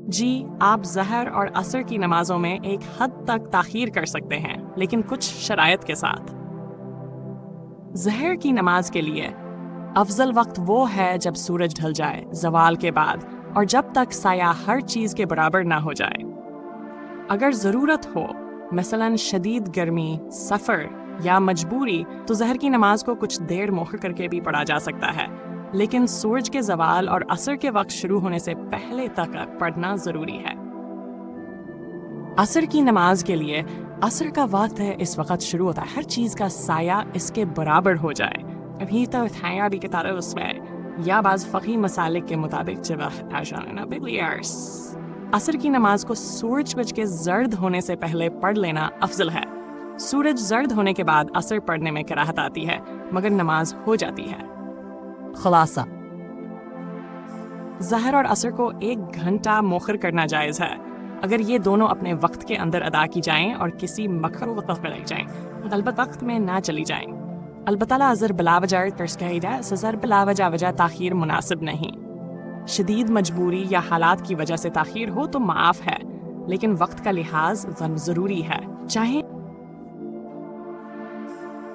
جی، آپ ظہر اور عصر کی نمازوں میں ایک حد تک تاخیر کر سکتے ہیں، لیکن کچھ شرائط کے ساتھ۔ ظہر کی نماز کے لیے افضل وقت وہ ہے جب سورج ڈھل جائے، زوال کے بعد، اور جب تک سایہ ہر چیز کے برابر نہ ہو جائے۔ اگر ضرورت ہو، مثلاً شدید گرمی، سفر یا مجبوری، تو ظہر کی نماز کو کچھ دیر مؤخر کر کے بھی پڑھا جا سکتا ہے، لیکن سورج کے زوال اور عصر کے وقت شروع ہونے سے پہلے تک پڑھنا ضروری ہے۔ عصر کی نماز کے لیے عصر کا وقت ہے، اس وقت شروع ہوتا ہے ہر چیز کا سایہ اس کے برابر ہو جائے، ابھی تو تھایا بھی کتارا اس میں، یا بعض فقہی مسالک کے مطابق جب عصر کی نماز کو سورج بج کے زرد ہونے سے پہلے پڑھ لینا افضل ہے۔ سورج زرد ہونے کے بعد عصر پڑھنے میں کراہت آتی ہے، مگر نماز ہو جاتی ہے۔ خلاصہ، ظہر اور عصر کو 1 گھنٹہ مؤخر کرنا جائز ہے، اگر یہ دونوں اپنے وقت کے اندر ادا کی جائیں اور کسی مکروہ وقت میں لگ جائیں، غلبت وقت میں نہ چلی جائیں۔ البتہ عذر بلا وجہ ترسکیدہ سزر بلا وجہ تاخیر مناسب نہیں۔ شدید مجبوری یا حالات کی وجہ سے تاخیر ہو تو معاف ہے، لیکن وقت کا لحاظ ضروری ہے، چاہے